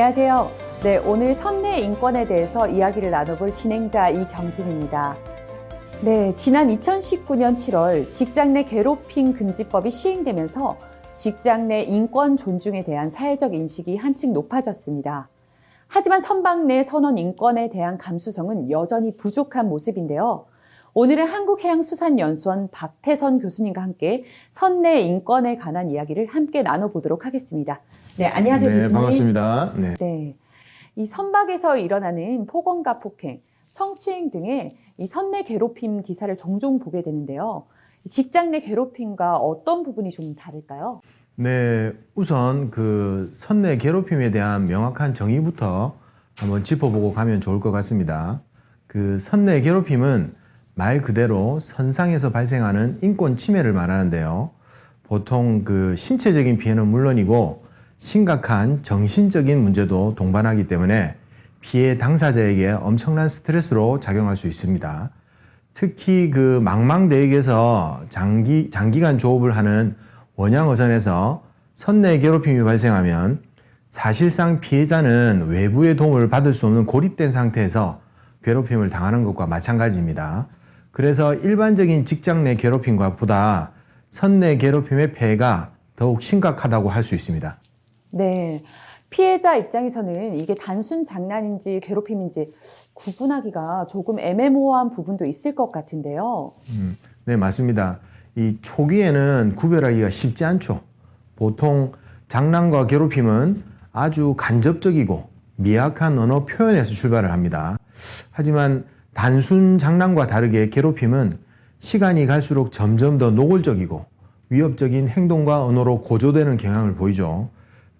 안녕하세요. 네, 오늘 선내 인권에 대해서 이야기를 나눠볼 진행자 이경진입니다. 네, 지난 2019년 7월 직장 내 괴롭힘 금지법이 시행되면서 직장 내 인권 존중에 대한 사회적 인식이 한층 높아졌습니다. 하지만 선박 내 선원 인권에 대한 감수성은 여전히 부족한 모습인데요. 오늘은 한국해양수산연수원 박태선 교수님과 함께 선내 인권에 관한 이야기를 함께 나눠보도록 하겠습니다. 네, 안녕하세요, 네, 교수님. 반갑습니다. 네, 이 선박에서 일어나는 폭언과 폭행, 성추행 등의 이 선내 괴롭힘 기사를 종종 보게 되는데요. 직장 내 괴롭힘과 어떤 부분이 좀 다를까요? 네, 우선 그 선내 괴롭힘에 대한 명확한 정의부터 한번 짚어보고 가면 좋을 것 같습니다. 그 선내 괴롭힘은 말 그대로 선상에서 발생하는 인권 침해를 말하는데요. 보통 그 신체적인 피해는 물론이고 심각한 정신적인 문제도 동반하기 때문에 피해 당사자에게 엄청난 스트레스로 작용할 수 있습니다. 특히 그 망망대역에서 장기간 조업을 하는 원양어선에서 선내 괴롭힘이 발생하면 사실상 피해자는 외부의 도움을 받을 수 없는 고립된 상태에서 괴롭힘을 당하는 것과 마찬가지입니다. 그래서 일반적인 직장 내 괴롭힘과 보다 선내 괴롭힘의 폐해가 더욱 심각하다고 할 수 있습니다. 네, 피해자 입장에서는 이게 단순 장난인지 괴롭힘인지 구분하기가 조금 애매모호한 부분도 있을 것 같은데요. 네, 맞습니다. 이 초기에는 구별하기가 쉽지 않죠. 보통 장난과 괴롭힘은 아주 간접적이고 미약한 언어 표현에서 출발을 합니다. 하지만 단순 장난과 다르게 괴롭힘은 시간이 갈수록 점점 더 노골적이고 위협적인 행동과 언어로 고조되는 경향을 보이죠.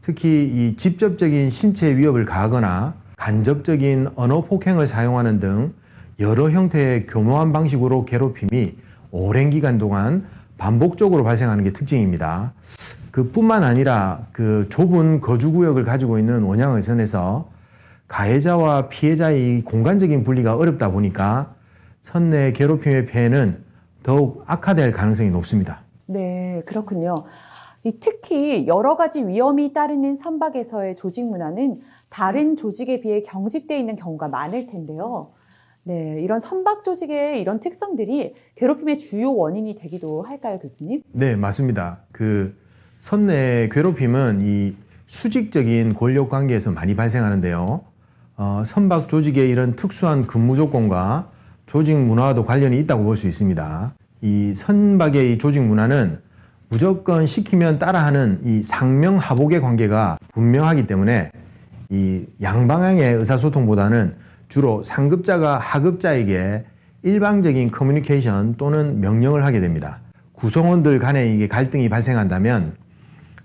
특히 이 직접적인 신체 위협을 가하거나 간접적인 언어 폭행을 사용하는 등 여러 형태의 교묘한 방식으로 괴롭힘이 오랜 기간 동안 반복적으로 발생하는 게 특징입니다. 그뿐만 아니라 그 좁은 거주구역을 가지고 있는 원양어선에서 가해자와 피해자의 공간적인 분리가 어렵다 보니까 선내 괴롭힘의 폐해는 더욱 악화될 가능성이 높습니다. 네, 그렇군요. 특히 여러 가지 위험이 따르는 선박에서의 조직 문화는 다른 조직에 비해 경직되어 있는 경우가 많을 텐데요. 네, 이런 선박 조직의 이런 특성들이 괴롭힘의 주요 원인이 되기도 할까요, 교수님? 네, 맞습니다. 그 선내 괴롭힘은 이 수직적인 권력 관계에서 많이 발생하는데요. 선박 조직의 이런 특수한 근무 조건과 조직 문화와도 관련이 있다고 볼 수 있습니다. 이 선박의 이 조직 문화는 무조건 시키면 따라하는 이 상명하복의 관계가 분명하기 때문에 이 양방향의 의사소통보다는 주로 상급자가 하급자에게 일방적인 커뮤니케이션 또는 명령을 하게 됩니다. 구성원들 간에 이게 갈등이 발생한다면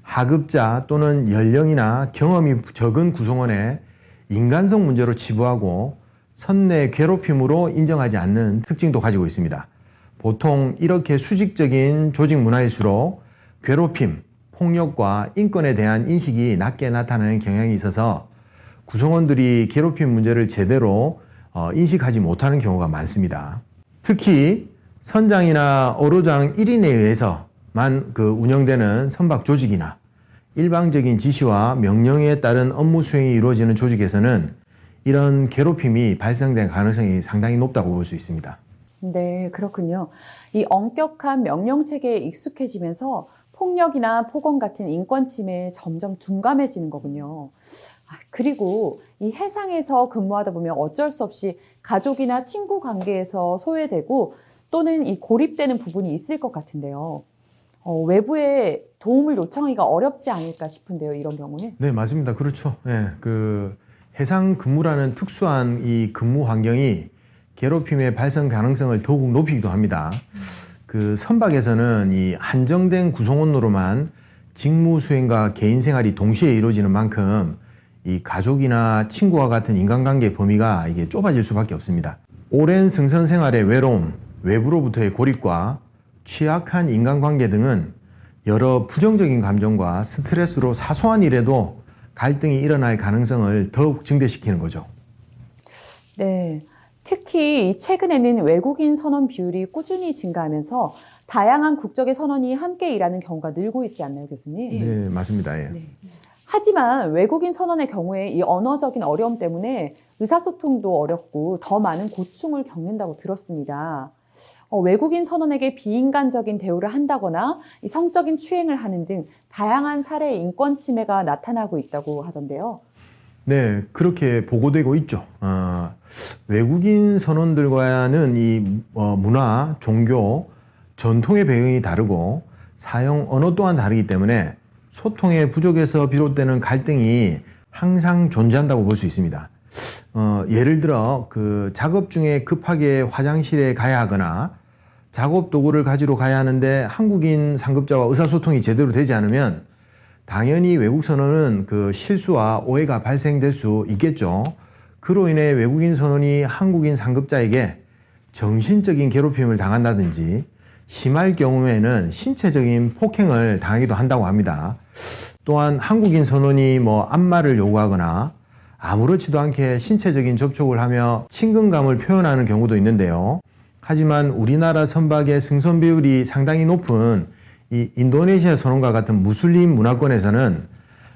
하급자 또는 연령이나 경험이 적은 구성원의 인간성 문제로 치부하고 선내 괴롭힘으로 인정하지 않는 특징도 가지고 있습니다. 보통 이렇게 수직적인 조직 문화일수록 괴롭힘, 폭력과 인권에 대한 인식이 낮게 나타나는 경향이 있어서 구성원들이 괴롭힘 문제를 제대로 인식하지 못하는 경우가 많습니다. 특히 선장이나 어로장 1인에 의해서만 운영되는 선박 조직이나 일방적인 지시와 명령에 따른 업무 수행이 이루어지는 조직에서는 이런 괴롭힘이 발생될 가능성이 상당히 높다고 볼 수 있습니다. 네, 그렇군요. 이 엄격한 명령 체계에 익숙해지면서 폭력이나 폭언 같은 인권 침해에 점점 둔감해지는 거군요. 그리고 이 해상에서 근무하다 보면 어쩔 수 없이 가족이나 친구 관계에서 소외되고 또는 이 고립되는 부분이 있을 것 같은데요. 외부의 도움을 요청하기가 어렵지 않을까 싶은데요, 이런 경우에. 네, 맞습니다. 그렇죠. 네, 그 해상 근무라는 특수한 이 근무 환경이 괴롭힘의 발생 가능성을 더욱 높이기도 합니다. 그 선박에서는 이 한정된 구성원으로만 직무 수행과 개인 생활이 동시에 이루어지는 만큼 이 가족이나 친구와 같은 인간관계 범위가 이게 좁아질 수밖에 없습니다. 오랜 승선 생활의 외로움, 외부로부터의 고립과 취약한 인간관계 등은 여러 부정적인 감정과 스트레스로 사소한 일에도 갈등이 일어날 가능성을 더욱 증대시키는 거죠. 네. 특히 최근에는 외국인 선원 비율이 꾸준히 증가하면서 다양한 국적의 선원이 함께 일하는 경우가 늘고 있지 않나요, 교수님? 네, 맞습니다. 예. 네. 하지만 외국인 선원의 경우에 이 언어적인 어려움 때문에 의사소통도 어렵고 더 많은 고충을 겪는다고 들었습니다. 외국인 선원에게 비인간적인 대우를 한다거나 이 성적인 추행을 하는 등 다양한 사례의 인권 침해가 나타나고 있다고 하던데요. 네, 그렇게 보고되고 있죠. 외국인 선원들과는 이 문화, 종교, 전통의 배경이 다르고 사용 언어 또한 다르기 때문에 소통의 부족에서 비롯되는 갈등이 항상 존재한다고 볼 수 있습니다. 예를 들어 그 작업 중에 급하게 화장실에 가야 하거나 작업 도구를 가지러 가야 하는데 한국인 상급자와 의사소통이 제대로 되지 않으면 당연히 외국 선원은 그 실수와 오해가 발생될 수 있겠죠. 그로 인해 외국인 선원이 한국인 상급자에게 정신적인 괴롭힘을 당한다든지 심할 경우에는 신체적인 폭행을 당하기도 한다고 합니다. 또한 한국인 선원이 안마를 요구하거나 아무렇지도 않게 신체적인 접촉을 하며 친근감을 표현하는 경우도 있는데요. 하지만 우리나라 선박의 승선 비율이 상당히 높은 이 인도네시아 선원과 같은 무슬림 문화권에서는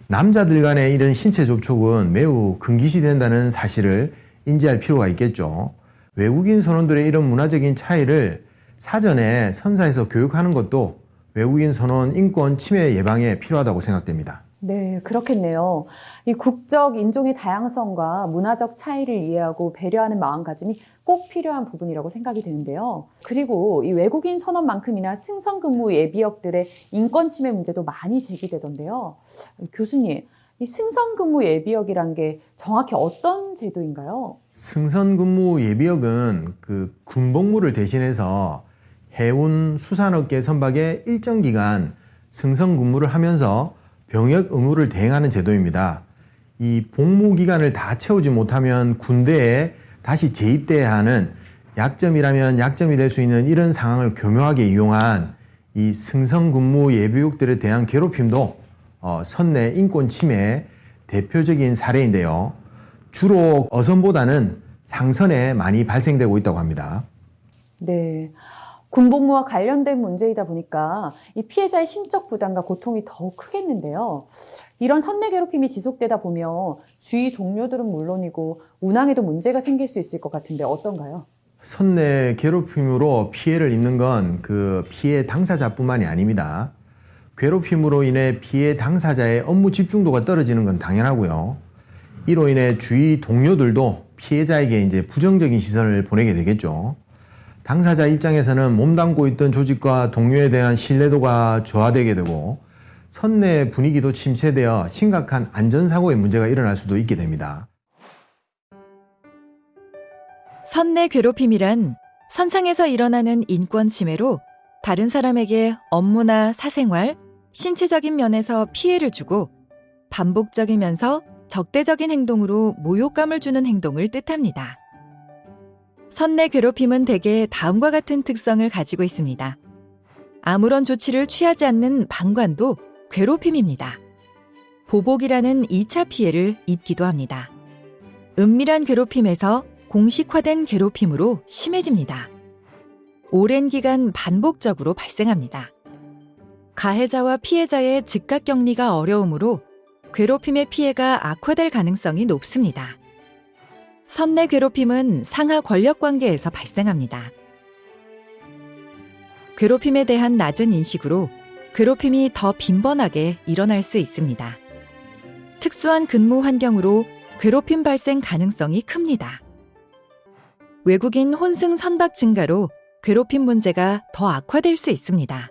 남자들 간의 이런 신체 접촉은 매우 금기시된다는 사실을 인지할 필요가 있겠죠. 외국인 선원들의 이런 문화적인 차이를 사전에 선사에서 교육하는 것도 외국인 선원 인권 침해 예방에 필요하다고 생각됩니다. 네, 그렇겠네요. 이 국적, 인종의 다양성과 문화적 차이를 이해하고 배려하는 마음가짐이 꼭 필요한 부분이라고 생각이 되는데요. 그리고 이 외국인 선원만큼이나 승선근무 예비역들의 인권 침해 문제도 많이 제기되던데요. 교수님, 이 승선근무 예비역이란 게 정확히 어떤 제도인가요? 승선근무 예비역은 그 군복무를 대신해서 해운 수산업계 선박에 일정 기간 승선근무를 하면서 병역 의무를 대행하는 제도입니다. 이 복무 기간을 다 채우지 못하면 군대에 다시 재입대해야 하는 약점이라면 약점이 될 수 있는 이런 상황을 교묘하게 이용한 이 승선근무 예비역들에 대한 괴롭힘도 선내 인권 침해의 대표적인 사례인데요. 주로 어선보다는 상선에 많이 발생되고 있다고 합니다. 네. 군복무와 관련된 문제이다 보니까 이 피해자의 심적 부담과 고통이 더욱 크겠는데요. 이런 선내 괴롭힘이 지속되다 보면 주위 동료들은 물론이고 운항에도 문제가 생길 수 있을 것 같은데 어떤가요? 선내 괴롭힘으로 피해를 입는 건 그 피해 당사자뿐만이 아닙니다. 괴롭힘으로 인해 피해 당사자의 업무 집중도가 떨어지는 건 당연하고요. 이로 인해 주위 동료들도 피해자에게 이제 부정적인 시선을 보내게 되겠죠. 당사자 입장에서는 몸담고 있던 조직과 동료에 대한 신뢰도가 저하되게 되고 선내 분위기도 침체되어 심각한 안전사고의 문제가 일어날 수도 있게 됩니다. 선내 괴롭힘이란 선상에서 일어나는 인권 침해로 다른 사람에게 업무나 사생활, 신체적인 면에서 피해를 주고 반복적이면서 적대적인 행동으로 모욕감을 주는 행동을 뜻합니다. 선내 괴롭힘은 대개 다음과 같은 특성을 가지고 있습니다. 아무런 조치를 취하지 않는 방관도 괴롭힘입니다. 보복이라는 2차 피해를 입기도 합니다. 은밀한 괴롭힘에서 공식화된 괴롭힘으로 심해집니다. 오랜 기간 반복적으로 발생합니다. 가해자와 피해자의 즉각 격리가 어려우므로 괴롭힘의 피해가 악화될 가능성이 높습니다. 선내 괴롭힘은 상하 권력 관계에서 발생합니다. 괴롭힘에 대한 낮은 인식으로 괴롭힘이 더 빈번하게 일어날 수 있습니다. 특수한 근무 환경으로 괴롭힘 발생 가능성이 큽니다. 외국인 혼승 선박 증가로 괴롭힘 문제가 더 악화될 수 있습니다.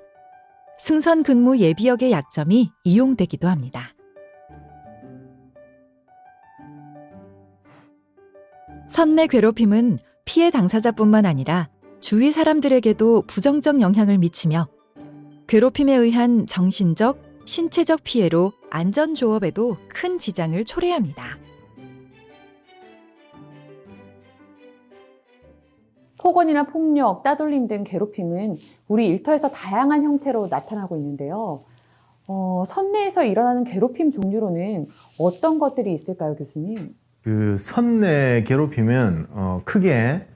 승선 근무 예비역의 약점이 이용되기도 합니다. 선내 괴롭힘은 피해 당사자뿐만 아니라 주위 사람들에게도 부정적 영향을 미치며 괴롭힘에 의한 정신적, 신체적 피해로 안전조업에도 큰 지장을 초래합니다. 폭언이나 폭력, 따돌림 등 괴롭힘은 우리 일터에서 다양한 형태로 나타나고 있는데요. 선내에서 일어나는 괴롭힘 종류로는 어떤 것들이 있을까요, 교수님? 그 선내 괴롭힘은 크게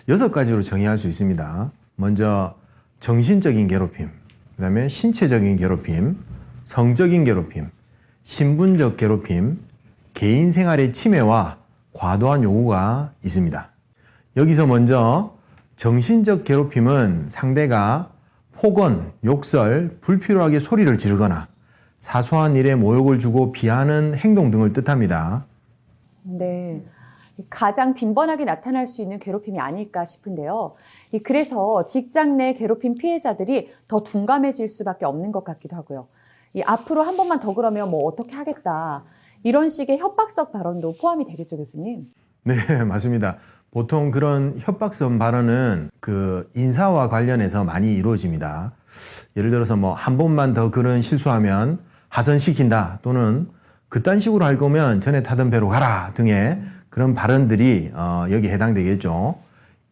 6가지로 정의할 수 있습니다. 먼저 정신적인 괴롭힘, 그다음에 신체적인 괴롭힘, 성적인 괴롭힘, 신분적 괴롭힘, 개인 생활의 침해와 과도한 요구가 있습니다. 여기서 먼저 정신적 괴롭힘은 상대가 폭언, 욕설, 불필요하게 소리를 지르거나 사소한 일에 모욕을 주고 비하하는 행동 등을 뜻합니다. 네. 가장 빈번하게 나타날 수 있는 괴롭힘이 아닐까 싶은데요. 그래서 직장 내 괴롭힘 피해자들이 더 둔감해질 수밖에 없는 것 같기도 하고요. 앞으로 한 번만 더 그러면 뭐 어떻게 하겠다. 이런 식의 협박성 발언도 포함이 되겠죠, 교수님? 네, 맞습니다. 보통 그런 협박성 발언은 그 인사와 관련해서 많이 이루어집니다. 예를 들어서 뭐 한 번만 더 그런 실수하면 하선시킨다 또는 그딴 식으로 할 거면 전에 타던 배로 가라 등의 그런 발언들이 여기에 해당되겠죠.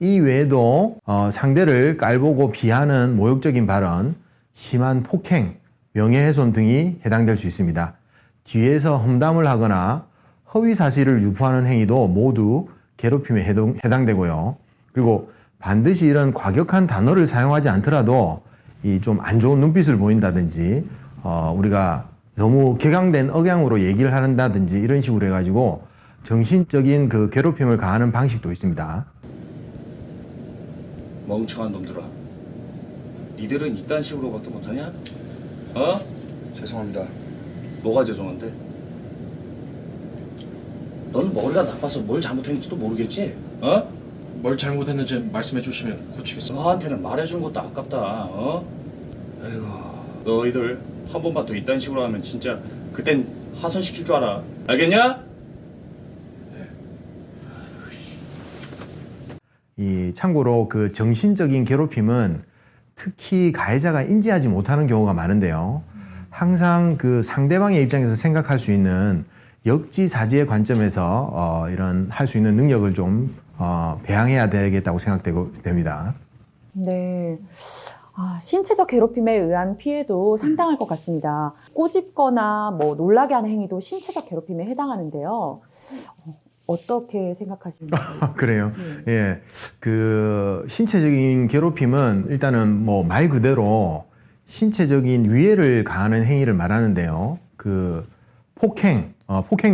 이 외에도 상대를 깔보고 비하하는 모욕적인 발언, 심한 폭행, 명예훼손 등이 해당될 수 있습니다. 뒤에서 험담을 하거나 허위 사실을 유포하는 행위도 모두 괴롭힘에 해당되고요. 그리고 반드시 이런 과격한 단어를 사용하지 않더라도 이 좀 안 좋은 눈빛을 보인다든지 우리가 너무 격앙된 억양으로 얘기를 한다든지 이런 식으로 해가지고 정신적인 그 괴롭힘을 가하는 방식도 있습니다. 멍청한 놈들아, 니들은 이딴 식으로밖에 못하냐? 어? 죄송합니다. 뭐가 죄송한데? 너는 머리가 나빠서 뭘 잘못했는지도 모르겠지? 어? 뭘 잘못했는지 말씀해 주시면 고치겠습니다. 너한테는 말해준 것도 아깝다. 어? 아이고, 너희들 한 번만 더 이딴 식으로 하면 진짜 그땐 하선시킬 줄 알아. 알겠냐? 참고로 그 정신적인 괴롭힘은 특히 가해자가 인지하지 못하는 경우가 많은데요. 항상 그 상대방의 입장에서 생각할 수 있는 역지사지의 관점에서 이런 할 수 있는 능력을 좀 배양해야 되겠다고 됩니다. 네. 신체적 괴롭힘에 의한 피해도 상당할 것 같습니다. 꼬집거나 뭐 놀라게 하는 행위도 신체적 괴롭힘에 해당하는데요. 어떻게 생각하시나요? 그래요. 예. 그 신체적인 괴롭힘은 일단은 뭐 말 그대로 신체적인 위해를 가하는 행위를 말하는데요. 그 폭행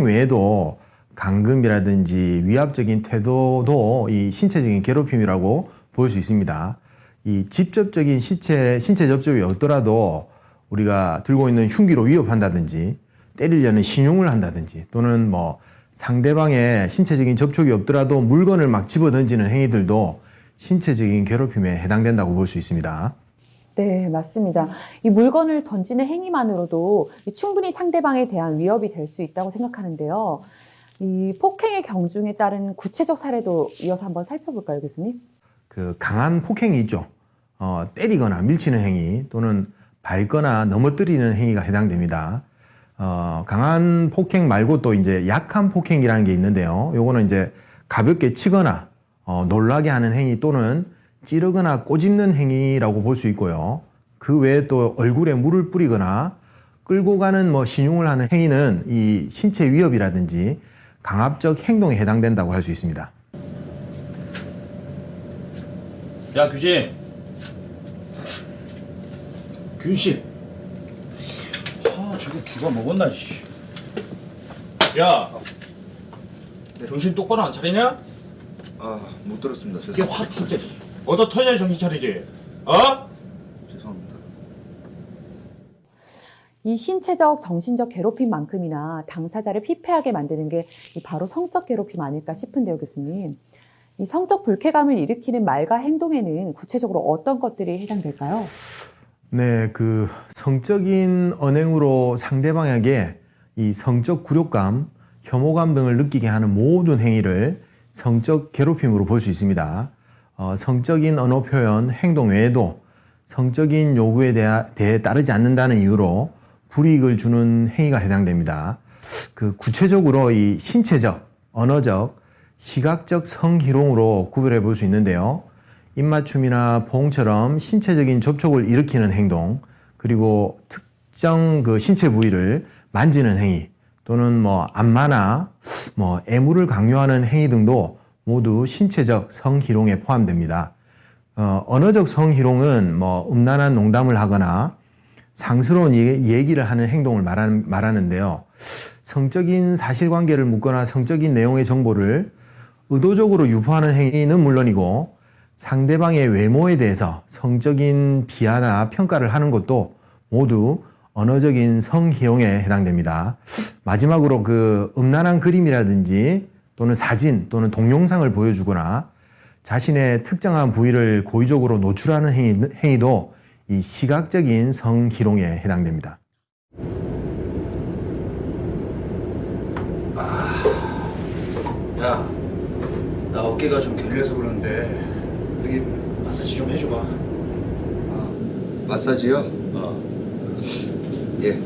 외에도 감금이라든지 위압적인 태도도 이 신체적인 괴롭힘이라고 볼 수 있습니다. 이 직접적인 신체 접촉이 없더라도 우리가 들고 있는 흉기로 위협한다든지 때리려는 신용을 한다든지 또는 뭐 상대방의 신체적인 접촉이 없더라도 물건을 막 집어 던지는 행위들도 신체적인 괴롭힘에 해당된다고 볼 수 있습니다. 네, 맞습니다. 이 물건을 던지는 행위만으로도 충분히 상대방에 대한 위협이 될 수 있다고 생각하는데요. 이 폭행의 경중에 따른 구체적 사례도 이어서 한번 살펴볼까요, 교수님? 그 강한 폭행이 있죠. 때리거나 밀치는 행위 또는 밟거나 넘어뜨리는 행위가 해당됩니다. 강한 폭행 말고 또 이제 약한 폭행이라는 게 있는데요. 요거는 이제 가볍게 치거나 놀라게 하는 행위 또는 찌르거나 꼬집는 행위라고 볼 수 있고요. 그 외에 또 얼굴에 물을 뿌리거나 끌고 가는 뭐 신용을 하는 행위는 이 신체 위협이라든지 강압적 행동에 해당된다고 할 수 있습니다. 야, 규진. 규진. 저거 기가 먹었나, 씨. 야, 정신 똑바로 안 차리냐? 못 들었습니다. 이게 확 진짜 얻어 터져야 정신 차리지. 어? 죄송합니다. 이 신체적, 정신적 괴롭힘만큼이나 당사자를 피폐하게 만드는 게 바로 성적 괴롭힘 아닐까 싶은데요, 교수님. 이 성적 불쾌감을 일으키는 말과 행동에는 구체적으로 어떤 것들이 해당될까요? 네, 그 성적인 언행으로 상대방에게 이 성적 굴욕감, 혐오감 등을 느끼게 하는 모든 행위를 성적 괴롭힘으로 볼 수 있습니다. 성적인 언어 표현, 행동 외에도 성적인 요구에 대해 따르지 않는다는 이유로 불이익을 주는 행위가 해당됩니다. 그 구체적으로 이 신체적, 언어적, 시각적 성희롱으로 구별해 볼 수 있는데요. 입맞춤이나 포옹처럼 신체적인 접촉을 일으키는 행동, 그리고 특정 그 신체 부위를 만지는 행위, 또는 뭐 안마나 뭐 애무를 강요하는 행위 등도 모두 신체적 성희롱에 포함됩니다. 언어적 성희롱은 뭐 음란한 농담을 하거나 상스러운 얘기를 하는 행동을 말하는데요. 성적인 사실관계를 묻거나 성적인 내용의 정보를 의도적으로 유포하는 행위는 물론이고 상대방의 외모에 대해서 성적인 비하나 평가를 하는 것도 모두 언어적인 성희롱에 해당됩니다. 마지막으로 그 음란한 그림이라든지 또는 사진 또는 동영상을 보여주거나 자신의 특정한 부위를 고의적으로 노출하는 행위도 이 시각적인 성희롱에 해당됩니다. 야, 나 어깨가 좀 결려서 그러는데 여기 마사지 좀 해줘봐. 마사지요? 예.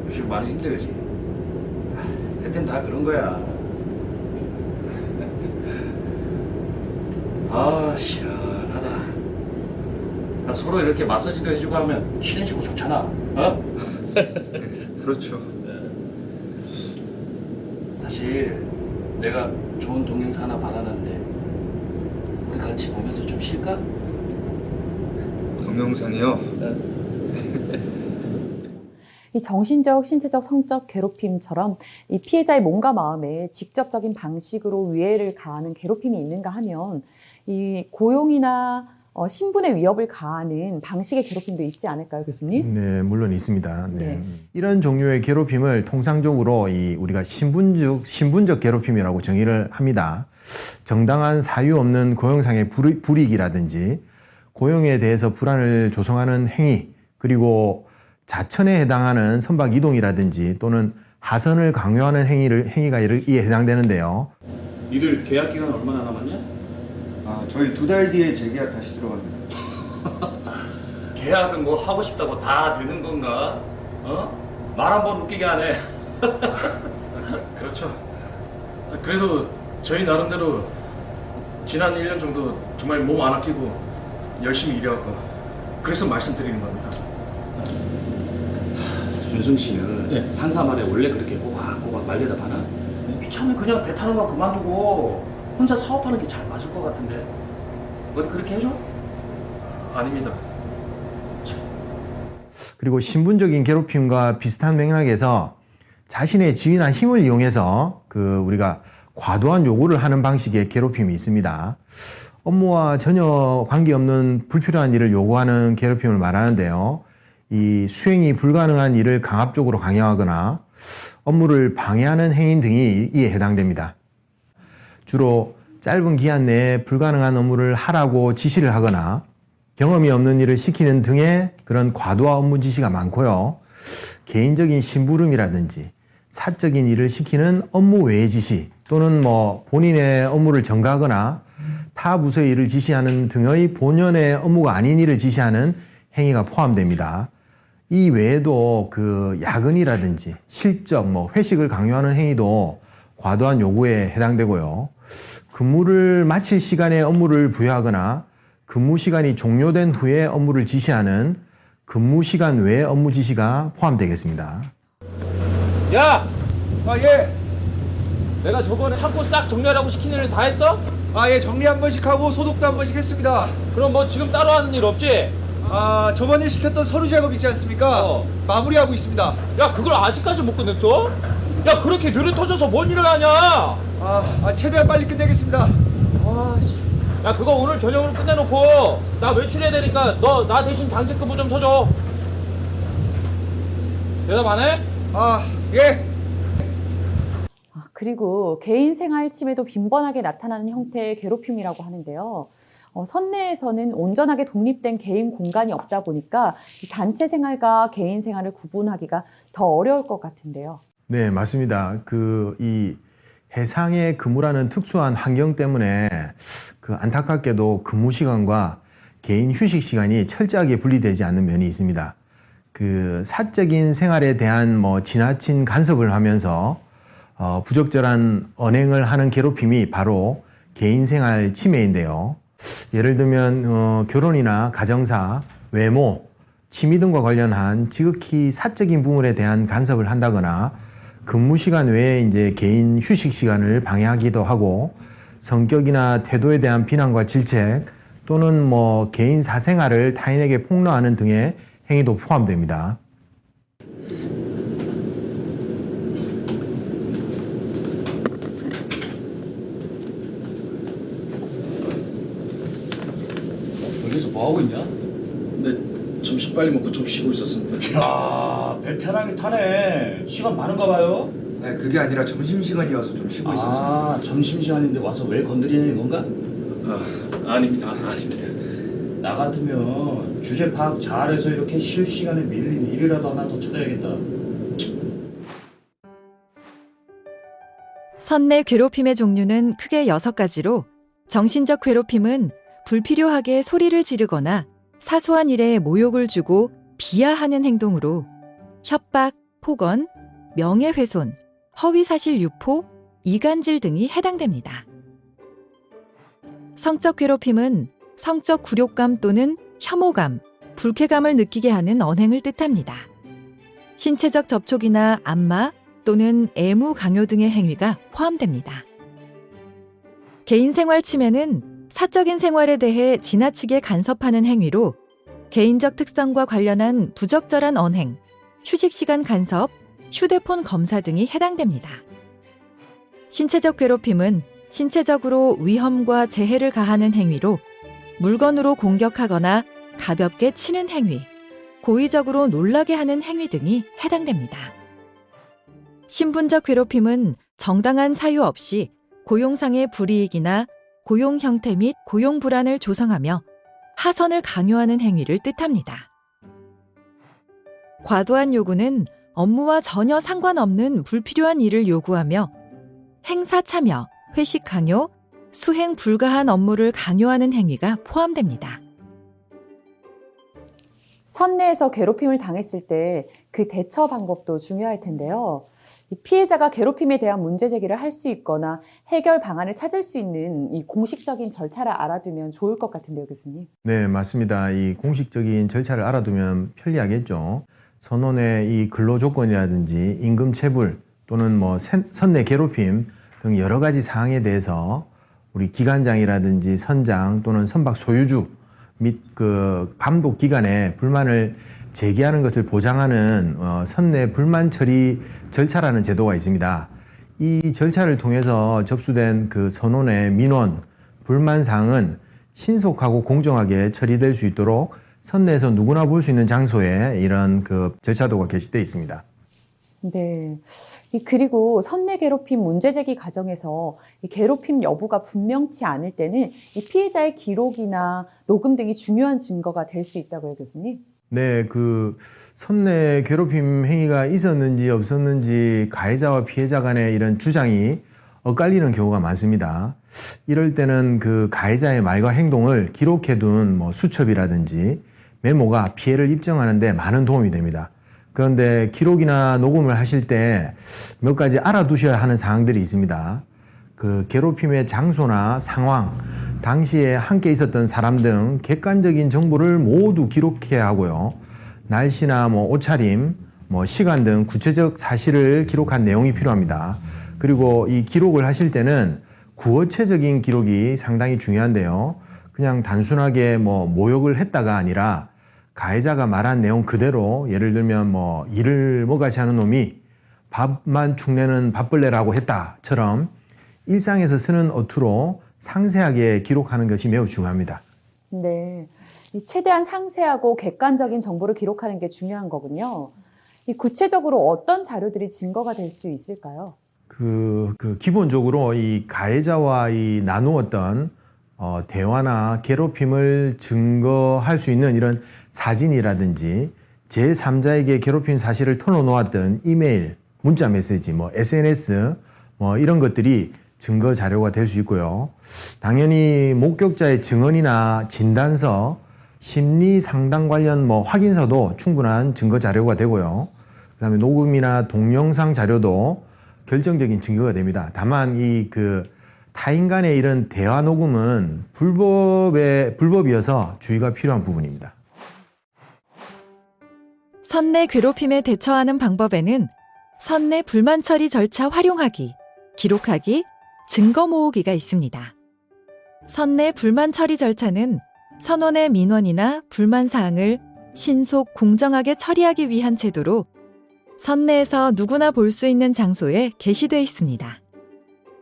요즘 많이 힘들지? 그땐 다 그런 거야. 아, 시원하다. 나 서로 이렇게 마사지도 해주고 하면 친해지고 좋잖아. 어? 그렇죠. 사실 내가 좋은 동영상 하나 받아놨는데 우리 같이 보면서 좀 쉴까? 동영상이요? 이 정신적, 신체적, 성적 괴롭힘처럼 이 피해자의 몸과 마음에 직접적인 방식으로 위해를 가하는 괴롭힘이 있는가 하면 이 고용이나 신분의 위협을 가하는 방식의 괴롭힘도 있지 않을까요, 교수님? 네, 물론 있습니다. 네. 네. 이런 종류의 괴롭힘을 통상적으로 우리가 신분적 괴롭힘이라고 정의를 합니다. 정당한 사유 없는 고용상의 불이익이라든지 고용에 대해서 불안을 조성하는 행위, 그리고 자천에 해당하는 선박 이동이라든지 또는 하선을 강요하는 행위가 이에 해당되는데요. 니들 계약 기간 얼마나 남았냐? 저희 2달 뒤에 재계약 다시 들어갑니다. 계약은 뭐 하고 싶다고 다 되는 건가? 어? 말 한 번 웃기게 하네. 그렇죠. 그래도 저희 나름대로 지난 1년 정도 정말 몸 안 아끼고 열심히 일해왔고 그래서 말씀드리는 겁니다. 준승 씨는 상사 말에 원래 그렇게 꼬박꼬박 말려다봐나? 처음에 그냥 배 타는 거 그만두고 혼자 사업하는 게 잘 맞을 것 같은데 어디 그렇게 해줘? 아닙니다. 그리고 신분적인 괴롭힘과 비슷한 맥락에서 자신의 지위나 힘을 이용해서 우리가 과도한 요구를 하는 방식의 괴롭힘이 있습니다. 업무와 전혀 관계없는 불필요한 일을 요구하는 괴롭힘을 말하는데요. 이 수행이 불가능한 일을 강압적으로 강요하거나 업무를 방해하는 행위 등이 이에 해당됩니다. 주로 짧은 기한 내에 불가능한 업무를 하라고 지시를 하거나 경험이 없는 일을 시키는 등의 그런 과도한 업무 지시가 많고요. 개인적인 심부름이라든지 사적인 일을 시키는 업무 외의 지시 또는 본인의 업무를 전가하거나 타 부서의 일을 지시하는 등의 본연의 업무가 아닌 일을 지시하는 행위가 포함됩니다. 이 외에도 야근이라든지 실적, 회식을 강요하는 행위도 과도한 요구에 해당되고요. 근무를 마칠 시간에 업무를 부여하거나 근무 시간이 종료된 후에 업무를 지시하는 근무 시간 외 업무 지시가 포함되겠습니다. 야! 예. 내가 저번에 창고 싹 정리하라고 시킨 일을 다 했어? 예, 정리 한 번씩 하고 소독도 한 번씩 했습니다. 그럼 뭐 지금 따로 하는 일 없지? 저번에 시켰던 서류 작업 있지 않습니까? 마무리하고 있습니다. 야, 그걸 아직까지 못 끝냈어? 야, 그렇게 느려 터져서 뭔 일을 하냐? 최대한 빨리 끝내겠습니다. 야, 그거 오늘 저녁으로 끝내놓고 나 외출해야 되니까 너 나 대신 당직 근무 좀 서줘. 대답 안 해? 예. 그리고 개인 생활 침해도 빈번하게 나타나는 형태의 괴롭힘이라고 하는데요. 선내에서는 온전하게 독립된 개인 공간이 없다 보니까 이 단체 생활과 개인 생활을 구분하기가 더 어려울 것 같은데요. 네, 맞습니다. 이 해상의 근무라는 특수한 환경 때문에 안타깝게도 근무 시간과 개인 휴식 시간이 철저하게 분리되지 않는 면이 있습니다. 사적인 생활에 대한 지나친 간섭을 하면서 부적절한 언행을 하는 괴롭힘이 바로 개인생활 침해인데요. 예를 들면 결혼이나 가정사, 외모, 취미 등과 관련한 지극히 사적인 부분에 대한 간섭을 한다거나 근무 시간 외에 이제 개인 휴식 시간을 방해하기도 하고 성격이나 태도에 대한 비난과 질책 또는 뭐 개인 사생활을 타인에게 폭로하는 등의 행위도 포함됩니다. 여기서 뭐 하고 있냐? 근데 점심 빨리 먹고 좀 쉬고 있었습니다. 야, 배 편하게 타네. 시간 많은가 봐요. 네, 그게 아니라 점심시간이어서 좀 쉬고 있었습니다. 아, 점심시간인데 와서 왜 건드리는 건가? 아닙니다. 아닙니다. 나 같으면 주제 파악 잘해서 이렇게 쉴 시간에 밀린 일이라도 하나 더 찾아야겠다. 선내 괴롭힘의 종류는 크게 6가지로 정신적 괴롭힘은 불필요하게 소리를 지르거나 사소한 일에 모욕을 주고 비하하는 행동으로 협박, 폭언, 명예훼손, 허위사실 유포, 이간질 등이 해당됩니다. 성적 괴롭힘은 성적 굴욕감 또는 혐오감, 불쾌감을 느끼게 하는 언행을 뜻합니다. 신체적 접촉이나 안마 또는 애무 강요 등의 행위가 포함됩니다. 개인생활 침해는 사적인 생활에 대해 지나치게 간섭하는 행위로 개인적 특성과 관련한 부적절한 언행, 휴식시간 간섭, 휴대폰 검사 등이 해당됩니다. 신체적 괴롭힘은 신체적으로 위험과 재해를 가하는 행위로 물건으로 공격하거나 가볍게 치는 행위, 고의적으로 놀라게 하는 행위 등이 해당됩니다. 신분적 괴롭힘은 정당한 사유 없이 고용상의 불이익이나 고용 형태 및 고용 불안을 조성하며 하선을 강요하는 행위를 뜻합니다. 과도한 요구는 업무와 전혀 상관없는 불필요한 일을 요구하며 행사 참여, 회식 강요, 수행 불가한 업무를 강요하는 행위가 포함됩니다. 선내에서 괴롭힘을 당했을 때 그 대처 방법도 중요할 텐데요. 이 피해자가 괴롭힘에 대한 문제 제기를 할 수 있거나 해결 방안을 찾을 수 있는 이 공식적인 절차를 알아두면 좋을 것 같은데요, 교수님. 네, 맞습니다. 이 공식적인 절차를 알아두면 편리하겠죠. 선원의 이 근로 조건이라든지 임금 체불 또는 뭐 선내 괴롭힘 등 여러 가지 사항에 대해서 우리 기관장이라든지 선장 또는 선박 소유주 및 그 감독 기관에 불만을 제기하는 것을 보장하는 선내 불만 처리 절차라는 제도가 있습니다. 이 절차를 통해서 접수된 그 선원의 민원, 불만 사항은 신속하고 공정하게 처리될 수 있도록 선내에서 누구나 볼 수 있는 장소에 이런 그 절차도가 게시되어 있습니다. 네. 그리고 선내 괴롭힘 문제 제기 과정에서 이 괴롭힘 여부가 분명치 않을 때는 이 피해자의 기록이나 녹음 등이 중요한 증거가 될 수 있다고요, 교수님? 네, 그 선내 괴롭힘 행위가 있었는지 없었는지 가해자와 피해자 간의 이런 주장이 엇갈리는 경우가 많습니다. 이럴 때는 그 가해자의 말과 행동을 기록해둔 뭐 수첩이라든지 메모가 피해를 입증하는 데 많은 도움이 됩니다. 그런데 기록이나 녹음을 하실 때 몇 가지 알아두셔야 하는 사항들이 있습니다. 그 괴롭힘의 장소나 상황, 당시에 함께 있었던 사람 등 객관적인 정보를 모두 기록해야 하고요. 날씨나 뭐 옷차림, 뭐 시간 등 구체적 사실을 기록한 내용이 필요합니다. 그리고 이 기록을 하실 때는 구어체적인 기록이 상당히 중요한데요. 그냥 단순하게 뭐 모욕을 했다가 아니라 가해자가 말한 내용 그대로, 예를 들면 뭐 이를 뭐같이 하는 놈이 밥만 축내는 밥벌레라고 했다처럼 일상에서 쓰는 어투로 상세하게 기록하는 것이 매우 중요합니다. 네. 최대한 상세하고 객관적인 정보를 기록하는 게 중요한 거군요. 구체적으로 어떤 자료들이 증거가 될 수 있을까요? 기본적으로 이 가해자와 이 나누었던 대화나 괴롭힘을 증거할 수 있는 이런 사진이라든지 제3자에게 괴롭힘 사실을 털어놓았던 이메일, 문자 메시지, 뭐 SNS, 뭐 이런 것들이 증거 자료가 될 수 있고요. 당연히 목격자의 증언이나 진단서, 심리 상담 관련 뭐 확인서도 충분한 증거 자료가 되고요. 그다음에 녹음이나 동영상 자료도 결정적인 증거가 됩니다. 다만 이 타인 간의 이런 대화 녹음은 불법이어서 주의가 필요한 부분입니다. 선내 괴롭힘에 대처하는 방법에는 선내 불만 처리 절차 활용하기, 기록하기, 증거 모으기가 있습니다. 선내 불만 처리 절차는 선원의 민원이나 불만 사항을 신속 공정하게 처리하기 위한 제도로 선내에서 누구나 볼 수 있는 장소에 게시돼 있습니다.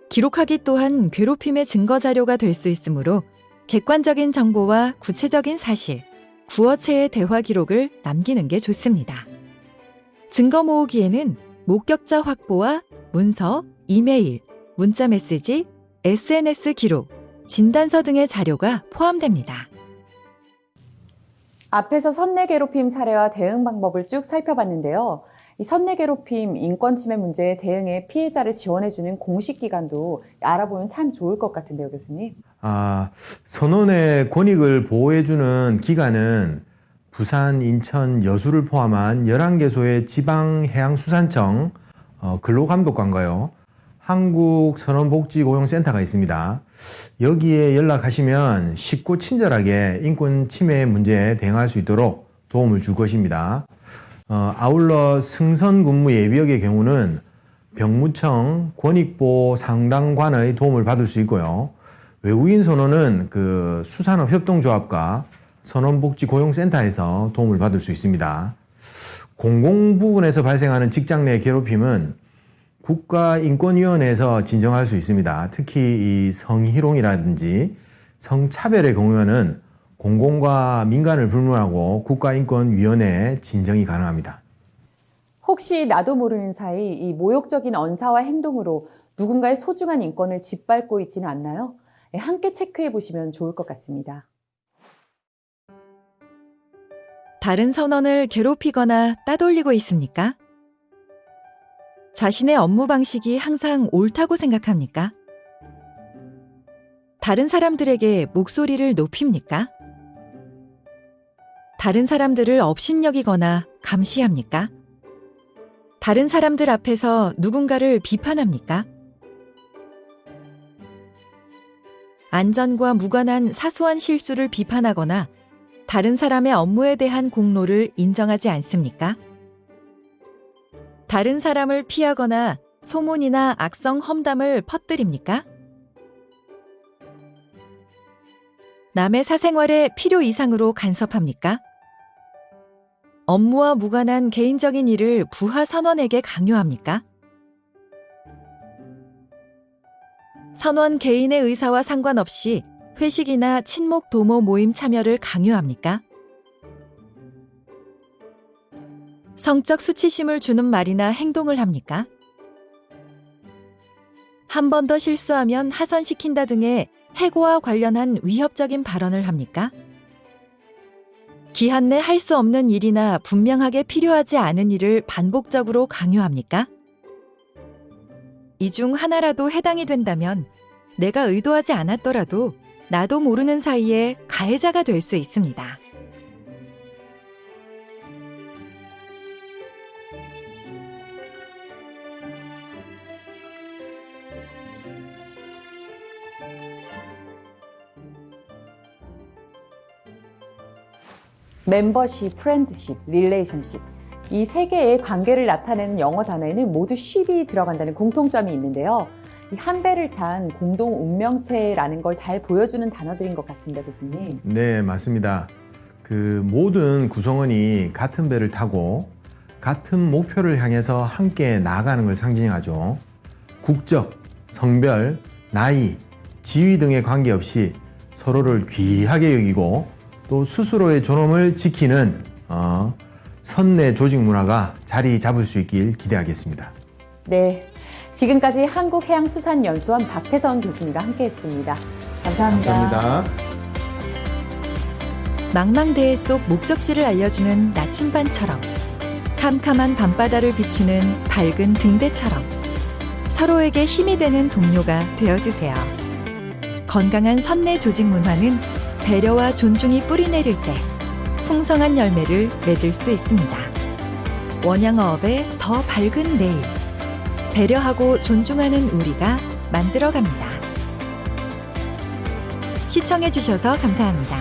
기록하기 또한 괴롭힘의 증거 자료가 될 수 있으므로 객관적인 정보와 구체적인 사실, 구어체의 대화 기록을 남기는 게 좋습니다. 증거 모으기에는 목격자 확보와 문서, 이메일, 문자 메시지, SNS 기록, 진단서 등의 자료가 포함됩니다. 앞에서 선내 괴롭힘 사례와 대응 방법을 쭉 살펴봤는데요. 이 선내 괴롭힘, 인권 침해 문제에 대응해 피해자를 지원해주는 공식 기관도 알아보면 참 좋을 것 같은데요, 교수님. 선원의 권익을 보호해주는 기관은 부산, 인천, 여수를 포함한 11개소의 지방해양수산청 근로감독관과요, 한국선원복지고용센터가 있습니다. 여기에 연락하시면 쉽고 친절하게 인권 침해 문제에 대응할 수 있도록 도움을 줄 것입니다. 아울러 승선 근무 예비역의 경우는 병무청 권익보호 상담관의 도움을 받을 수 있고요. 외국인 선원은 수산업 협동조합과 선원복지고용센터에서 도움을 받을 수 있습니다. 공공부문에서 발생하는 직장 내 괴롭힘은 국가인권위원회에서 진정할 수 있습니다. 특히 이 성희롱이라든지 성차별의 경우에는 공공과 민간을 불문하고 국가인권위원회에 진정이 가능합니다. 혹시 나도 모르는 사이 이 모욕적인 언사와 행동으로 누군가의 소중한 인권을 짓밟고 있지는 않나요? 함께 체크해 보시면 좋을 것 같습니다. 다른 선원을 괴롭히거나 따돌리고 있습니까? 자신의 업무 방식이 항상 옳다고 생각합니까? 다른 사람들에게 목소리를 높입니까? 다른 사람들을 업신여기거나 감시합니까? 다른 사람들 앞에서 누군가를 비판합니까? 안전과 무관한 사소한 실수를 비판하거나 다른 사람의 업무에 대한 공로를 인정하지 않습니까? 다른 사람을 피하거나 소문이나 악성 험담을 퍼뜨립니까? 남의 사생활에 필요 이상으로 간섭합니까? 업무와 무관한 개인적인 일을 부하 선원에게 강요합니까? 선원 개인의 의사와 상관없이 회식이나 친목 도모 모임 참여를 강요합니까? 성적 수치심을 주는 말이나 행동을 합니까? 한 번 더 실수하면 하선시킨다 등의 해고와 관련한 위협적인 발언을 합니까? 기한 내 할 수 없는 일이나 분명하게 필요하지 않은 일을 반복적으로 강요합니까? 이 중 하나라도 해당이 된다면 내가 의도하지 않았더라도 나도 모르는 사이에 가해자가 될 수 있습니다. 멤버십, 프렌드십, 릴레이션십. 이 세 개의 관계를 나타내는 영어 단어에는 모두 ship이 들어간다는 공통점이 있는데요. 이 한 배를 탄 공동 운명체라는 걸 잘 보여주는 단어들인 것 같습니다, 교수님. 네, 맞습니다. 모든 구성원이 같은 배를 타고 같은 목표를 향해서 함께 나아가는 걸 상징하죠. 국적, 성별, 나이, 지위 등에 관계없이 서로를 귀하게 여기고 또 스스로의 존엄을 지키는 선내 조직 문화가 자리 잡을 수 있길 기대하겠습니다. 네, 지금까지 한국해양수산연수원 박태선 교수님과 함께했습니다. 감사합니다. 감사합니다. 망망대해 속 목적지를 알려주는 나침반처럼, 캄캄한 밤바다를 비추는 밝은 등대처럼 서로에게 힘이 되는 동료가 되어주세요. 건강한 선내 조직 문화는 배려와 존중이 뿌리내릴 때 풍성한 열매를 맺을 수 있습니다. 원양어업의 더 밝은 내일, 배려하고 존중하는 우리가 만들어갑니다. 시청해주셔서 감사합니다.